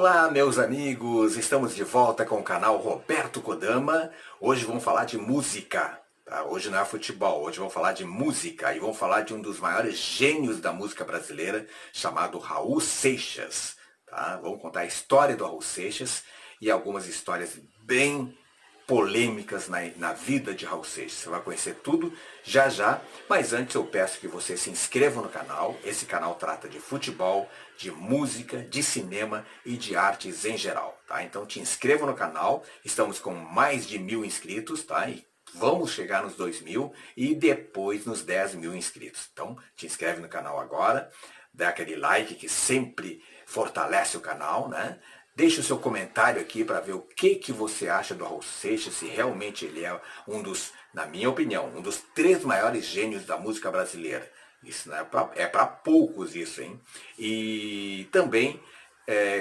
Olá, meus amigos! Estamos de volta com o canal Roberto Kodama. Hoje vamos falar de música. Tá? Hoje não é futebol, hoje vamos falar de música. E vamos falar de um dos maiores gênios da música brasileira, chamado Raul Seixas. Tá? Vamos contar a história do Raul Seixas e algumas histórias bem polêmicas na vida de Raul Seixas. Você vai conhecer tudo já já, mas antes eu peço que você se inscreva no canal. Esse canal trata de futebol, de música, de cinema e de artes em geral. Tá? Então te inscreva no canal, estamos com mais de 1000 inscritos, tá? E vamos chegar nos 2000 e depois nos 10.000 inscritos. Então te inscreve no canal agora, dá aquele like que sempre fortalece o canal, né? Deixe o seu comentário aqui para ver o que você acha do Raul Seixas, se realmente ele é um dos, na minha opinião, um dos 3 maiores gênios da música brasileira. Isso não é para poucos isso, hein? E também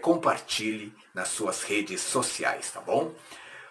compartilhe nas suas redes sociais, tá bom?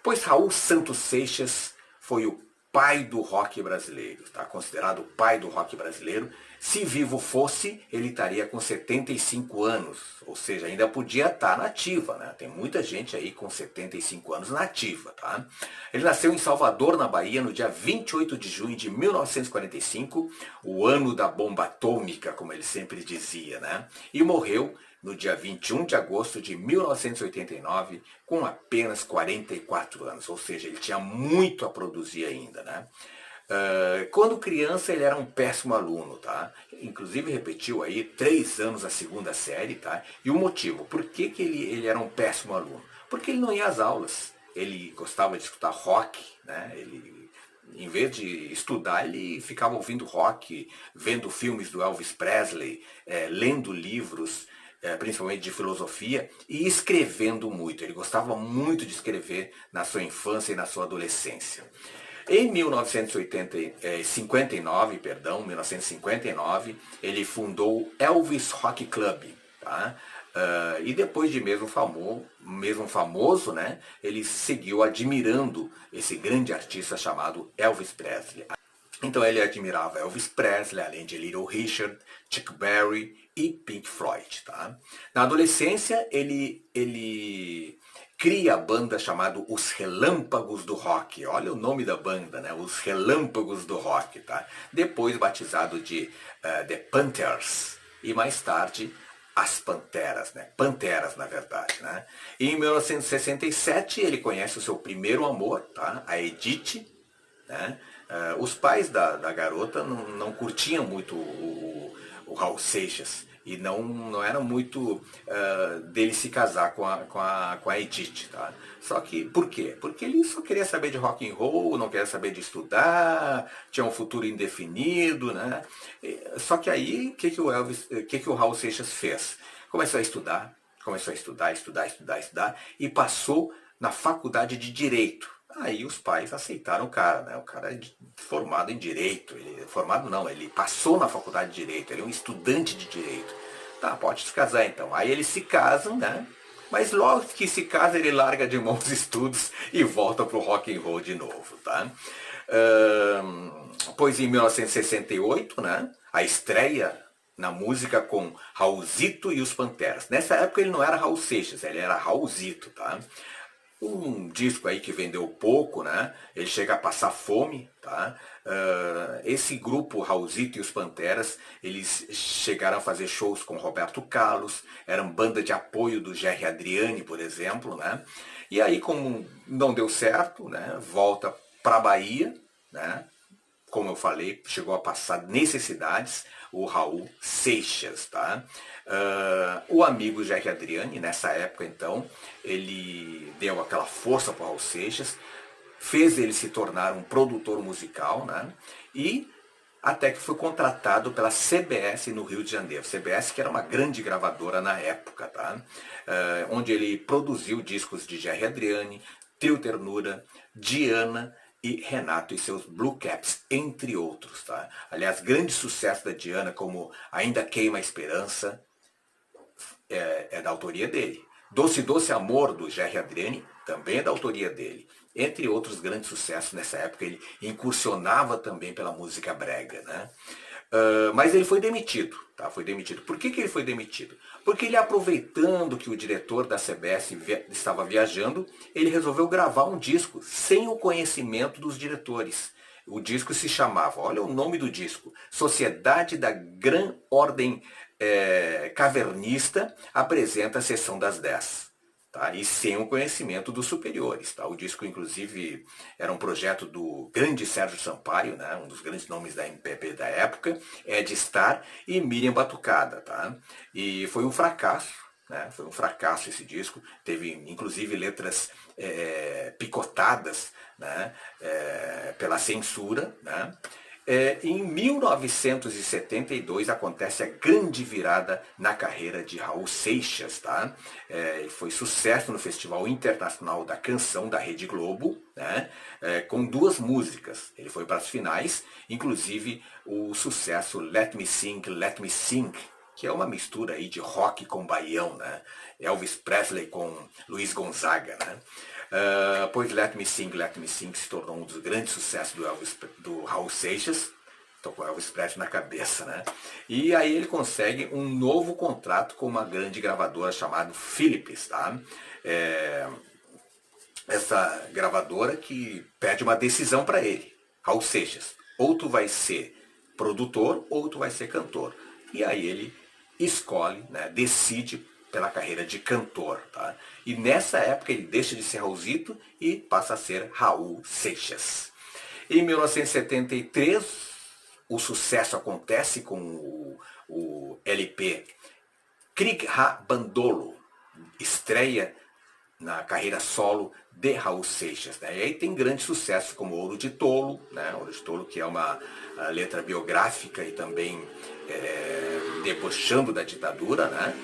Pois Raul Santos Seixas foi o pai do rock brasileiro, tá? Considerado o pai do rock brasileiro. Se vivo fosse, ele estaria com 75 anos, ou seja, ainda podia estar na ativa, né? Tem muita gente aí com 75 anos na ativa, tá? Ele nasceu em Salvador, na Bahia, no dia 28 de junho de 1945, o ano da bomba atômica, como ele sempre dizia, né? E morreu no dia 21 de agosto de 1989, com apenas 44 anos, ou seja, ele tinha muito a produzir ainda, né? Quando criança ele era um péssimo aluno, tá? Inclusive repetiu aí 3 anos a segunda série, tá? E o motivo, por que ele era um péssimo aluno? Porque ele não ia às aulas, ele gostava de escutar rock, né? Ele, em vez de estudar, ele ficava ouvindo rock, vendo filmes do Elvis Presley, lendo livros, principalmente de filosofia, e escrevendo muito. Ele gostava muito de escrever na sua infância e na sua adolescência. Em 1959, ele fundou o Elvis Rock Club. Tá? E depois de mesmo famoso, né, ele seguiu admirando esse grande artista chamado Elvis Presley. Então ele admirava Elvis Presley, além de Little Richard, Chuck Berry e Pink Floyd. Tá? Na adolescência ele cria a banda chamada Os Relâmpagos do Rock. Olha o nome da banda, né? Os Relâmpagos do Rock. Tá? Depois batizado de The Panthers. E mais tarde as Panteras, né? Panteras, na verdade. Né? E em 1967 ele conhece o seu primeiro amor, tá? A Edith. Né? Os pais da garota não curtiam muito o Raul Seixas e não era muito dele se casar com a Edith. Tá? Só que, por quê? Porque ele só queria saber de rock and roll, não queria saber de estudar, tinha um futuro indefinido. Né? Só que aí, o que o Raul Seixas fez? Começou a estudar, estudar, e passou na faculdade de Direito. Aí os pais aceitaram o cara, né? O cara é formado em Direito. Ele passou na faculdade de Direito, ele é um estudante de Direito. Tá, pode se casar então. Aí eles se casam, né? Mas logo que se casa ele larga de mão os estudos e volta pro rock and roll de novo, tá? Pois em 1968, né? A estreia na música com Raulzito e os Panteras. Nessa época ele não era Raul Seixas, ele era Raulzito, tá? Um disco aí que vendeu pouco, né? Ele chega a passar fome, tá? Esse grupo, Raulzito e os Panteras, eles chegaram a fazer shows com Roberto Carlos, eram banda de apoio do Gerry Adriani, por exemplo, né? E aí, como não deu certo, né? Volta para a Bahia, né? Como eu falei, chegou a passar necessidades, o Raul Seixas, tá? O amigo Gerry Adriani, nessa época então, ele deu aquela força para o Raul Seixas, fez ele se tornar um produtor musical, né? E até que foi contratado pela CBS no Rio de Janeiro. CBS que era uma grande gravadora na época, tá? Onde ele produziu discos de Gerry Adriani, Trio Ternura, Diana e Renato e seus Blue Caps, entre outros. Tá? Aliás, grande sucesso da Diana, como Ainda Queima a Esperança, é da autoria dele. Doce Doce Amor, do Gerry Adriani, também é da autoria dele. Entre outros grandes sucessos nessa época, ele incursionava também pela música brega. Né? Mas ele foi demitido, tá? Foi demitido. Por que ele foi demitido? Porque ele, aproveitando que o diretor da CBS estava viajando, ele resolveu gravar um disco sem o conhecimento dos diretores. O disco se chamava, olha o nome do disco, Sociedade da Gran Ordem Cavernista apresenta a Sessão das 10. Tá? E sem o conhecimento dos superiores. Tá? O disco, inclusive, era um projeto do grande Sérgio Sampaio, né? Um dos grandes nomes da MPB da época, Ed Starr e Miriam Batucada. Tá? E foi um fracasso. Né? Foi um fracasso esse disco. Teve, inclusive, letras picotadas, né? Pela censura. Né? Em 1972 acontece a grande virada na carreira de Raul Seixas. Tá? Foi sucesso no Festival Internacional da Canção da Rede Globo, né? Com 2 músicas. Ele foi para as finais, inclusive o sucesso Let Me Sing, Let Me Sing, que é uma mistura aí de rock com baião, né? Elvis Presley com Luiz Gonzaga. Né? Pois Let Me Sing se tornou um dos grandes sucessos do Raul Seixas. Estou com Elvis Presley na cabeça, né? E aí ele consegue um novo contrato com uma grande gravadora chamada Philips, tá? Essa gravadora que pede uma decisão para ele, Raul Seixas. Ou tu vai ser produtor ou tu vai ser cantor. E aí ele escolhe, né, decide pela carreira de cantor. Tá? E nessa época ele deixa de ser Raulzito e passa a ser Raul Seixas. Em 1973, o sucesso acontece com o LP Krieg Ha Bandolo, estreia na carreira solo de Raul Seixas. Né? E aí tem grandes sucessos como Ouro de Tolo, né? Ouro de Tolo, que é uma letra biográfica e também debochando da ditadura, né?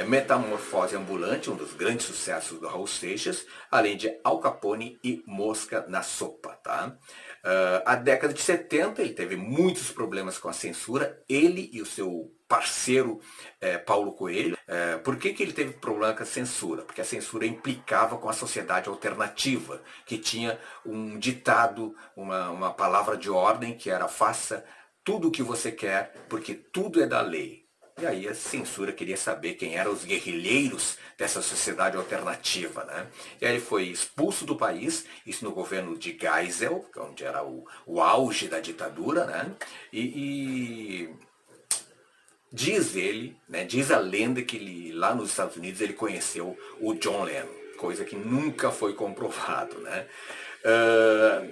Metamorfose Ambulante, um dos grandes sucessos do Raul Seixas, além de Al Capone e Mosca na Sopa. Tá? A década de 70 ele teve muitos problemas com a censura, ele e o seu parceiro Paulo Coelho. Por que ele teve problema com a censura? Porque a censura implicava com a sociedade alternativa, que tinha um ditado, uma palavra de ordem que era: faça tudo o que você quer, porque tudo é da lei. E aí a censura queria saber quem eram os guerrilheiros dessa sociedade alternativa. Né? E aí ele foi expulso do país, isso no governo de Geisel, onde era o auge da ditadura. Né? E diz ele, né, diz a lenda que ele, lá nos Estados Unidos ele conheceu o John Lennon, coisa que nunca foi comprovado. Né?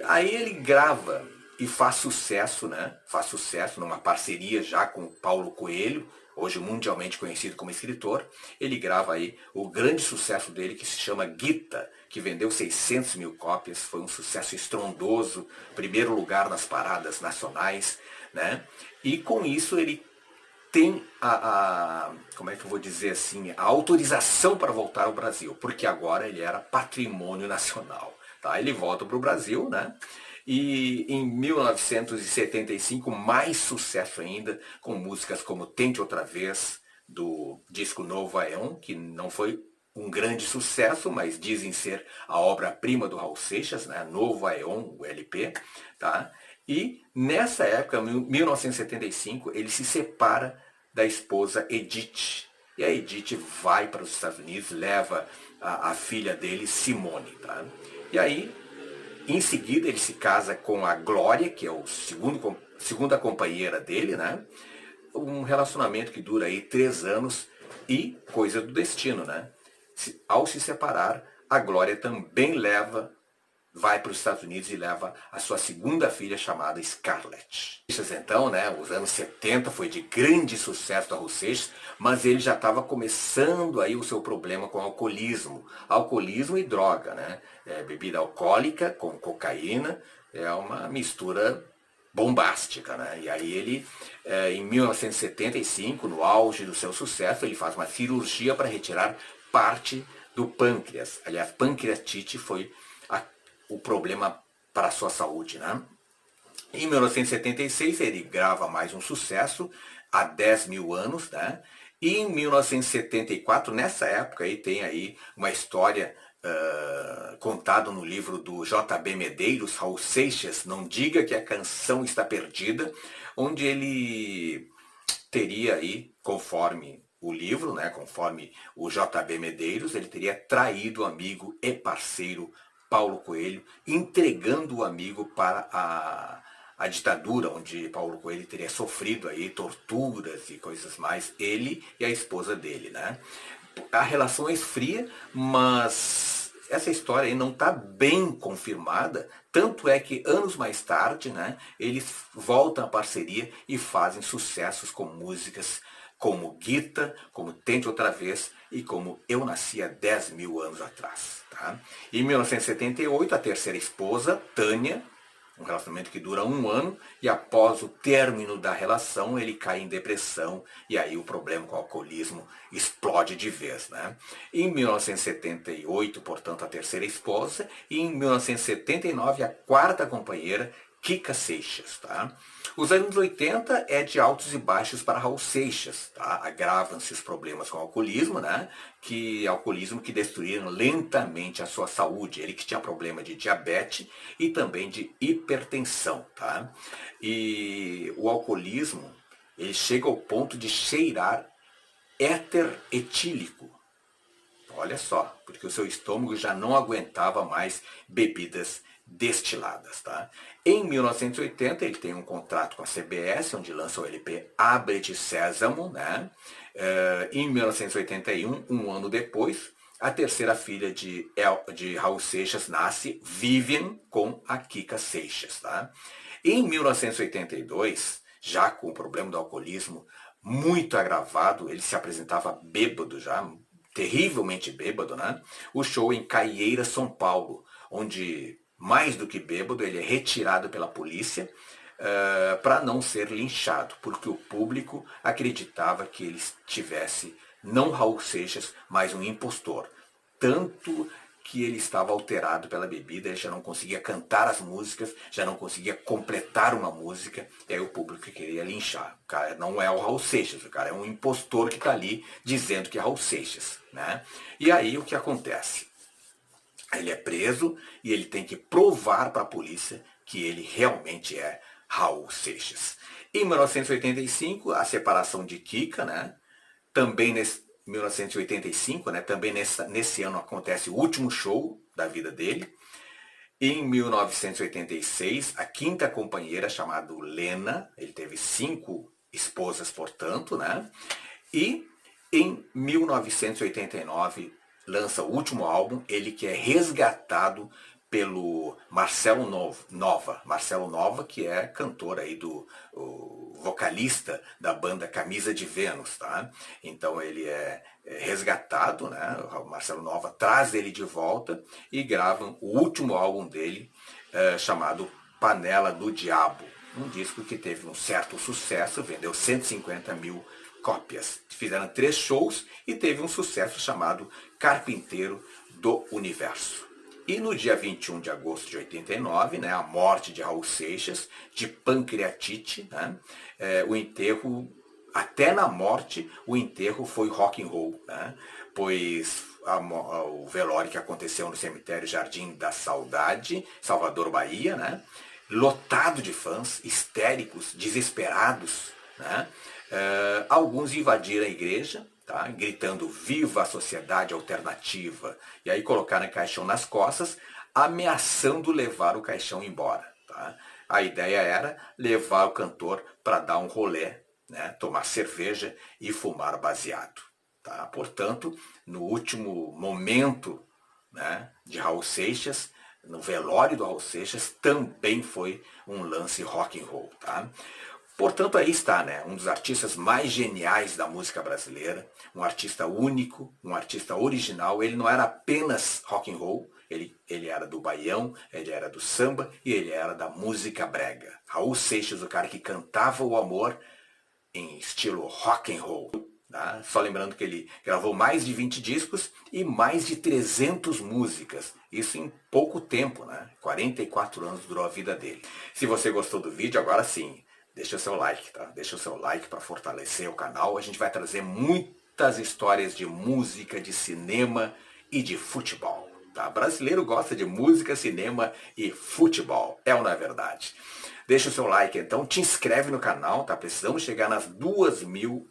Aí ele grava e faz sucesso, né? Faz sucesso numa parceria já com o Paulo Coelho, hoje mundialmente conhecido como escritor. Ele grava aí o grande sucesso dele, que se chama Gita, que vendeu 600 mil cópias, foi um sucesso estrondoso, primeiro lugar nas paradas nacionais, né? E com isso ele tem como é que eu vou dizer assim, a autorização para voltar ao Brasil, porque agora ele era patrimônio nacional. Tá? Ele volta para o Brasil, né? E em 1975, mais sucesso ainda, com músicas como Tente Outra Vez, do disco Novo Aeon, que não foi um grande sucesso, mas dizem ser a obra-prima do Raul Seixas, né? Novo Aeon, o LP. Tá? E nessa época, em 1975, ele se separa da esposa Edith. E a Edith vai para os Estados Unidos, leva a filha dele, Simone. Tá? E aí, em seguida, ele se casa com a Glória, que é a segunda companheira dele, né? Um relacionamento que dura aí 3 anos e coisa do destino, né? Ao se separar, a Glória também vai para os Estados Unidos e leva a sua segunda filha, chamada Scarlett. Então, né, os anos 70 foi de grande sucesso do Raul Seixas, mas ele já estava começando aí o seu problema com alcoolismo e droga, né? Bebida alcoólica com cocaína, é uma mistura bombástica, né? E aí ele, em 1975, no auge do seu sucesso, ele faz uma cirurgia para retirar parte do pâncreas. Aliás, pancreatite foi o problema para a sua saúde. Né? Em 1976 ele grava mais um sucesso, Há 10 Mil Anos, né? E em 1974, nessa época aí tem aí uma história contado no livro do J.B. Medeiros, Raul Seixas, Não Diga que a Canção Está Perdida, onde ele teria aí, conforme o livro, né, conforme o J.B. Medeiros, ele teria traído o amigo e parceiro Paulo Coelho, entregando o amigo para a ditadura, onde Paulo Coelho teria sofrido aí torturas e coisas mais, ele e a esposa dele, né? A relação é esfria, mas essa história aí não está bem confirmada, tanto é que anos mais tarde, né, eles voltam à parceria e fazem sucessos com músicas como Guita, como Tente Outra Vez e como Eu Nasci há 10 mil anos atrás. Tá? Em 1978, a terceira esposa, Tânia, um relacionamento que dura 1 ano, e após o término da relação ele cai em depressão e aí o problema com o alcoolismo explode de vez. Né? Em 1978, portanto, a terceira esposa, e em 1979 a quarta companheira, Kika Seixas. Tá? Os anos 80 é de altos e baixos para Raul Seixas. Tá? Agravam-se os problemas com o alcoolismo, né? Alcoolismo que destruíram lentamente a sua saúde. Ele que tinha problema de diabetes e também de hipertensão. Tá? E o alcoolismo ele chega ao ponto de cheirar éter etílico. Olha só, porque o seu estômago já não aguentava mais bebidas destiladas. Tá? Em 1980 ele tem um contrato com a CBS, onde lança o LP Abre de Sésamo. Né? Em 1981, 1 ano depois, a terceira filha de Raul Seixas nasce, Vivian, com a Kika Seixas. Tá? Em 1982, já com o problema do alcoolismo muito agravado, ele se apresentava bêbado já, terrivelmente bêbado, né? O show em Caieira, São Paulo, onde, mais do que bêbado, ele é retirado pela polícia para não ser linchado, porque o público acreditava que ele tivesse, não Raul Seixas, mas um impostor. Tanto que ele estava alterado pela bebida, ele já não conseguia cantar as músicas, já não conseguia completar uma música, e aí o público queria linchar. O cara não é o Raul Seixas, o cara é um impostor que está ali dizendo que é Raul Seixas. Né? E aí o que acontece? Ele é preso e ele tem que provar para a polícia que ele realmente é Raul Seixas. Em 1985, a separação de Kika, né? Também nesse 1985, né? Também nesse ano acontece o último show da vida dele. Em 1986, a quinta companheira, chamada Lena, ele teve 5 esposas, portanto, né? E em 1989 lança o último álbum, ele que é resgatado pelo Marcelo Nova. Marcelo Nova, que é cantor aí vocalista da banda Camisa de Vênus. Tá? Então ele é resgatado, né? O Marcelo Nova traz ele de volta e gravam o último álbum dele, chamado Panela do Diabo. Um disco que teve um certo sucesso, vendeu 150 mil cópias. Fizeram 3 shows e teve um sucesso chamado Carpinteiro do Universo. E no dia 21 de agosto de 89, né, a morte de Raul Seixas, de pancreatite, né, o enterro, até na morte, o enterro foi rock and roll, né, pois o velório que aconteceu no cemitério Jardim da Saudade, Salvador, Bahia, né, lotado de fãs, histéricos, desesperados, né, alguns invadiram a igreja, tá? Gritando viva a sociedade alternativa, e aí colocaram caixão nas costas, ameaçando levar o caixão embora. Tá? A ideia era levar o cantor para dar um rolê, né? Tomar cerveja e fumar baseado. Tá? Portanto, no último momento, né, de Raul Seixas, no velório do Raul Seixas, também foi um lance rock and roll. Tá? Portanto, aí está, né? Um dos artistas mais geniais da música brasileira, um artista único, um artista original. Ele não era apenas rock and roll, ele era do baião, ele era do samba e ele era da música brega. Raul Seixas, o cara que cantava o amor em estilo rock and roll. Tá? Só lembrando que ele gravou mais de 20 discos e mais de 300 músicas. Isso em pouco tempo, né? 44 anos durou a vida dele. Se você gostou do vídeo, agora sim, deixa o seu like, tá? Deixa o seu like para fortalecer o canal. A gente vai trazer muitas histórias de música, de cinema e de futebol. Tá? Brasileiro gosta de música, cinema e futebol. É ou não é verdade? Deixa o seu like então, te inscreve no canal, tá? Precisamos chegar nas 2.000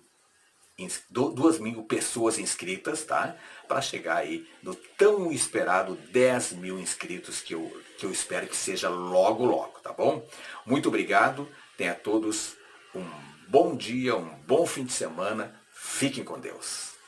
pessoas inscritas, tá? Para chegar aí no tão esperado 10.000 inscritos que eu espero que seja logo, logo, tá bom? Muito obrigado, tenha todos um bom dia, um bom fim de semana, fiquem com Deus.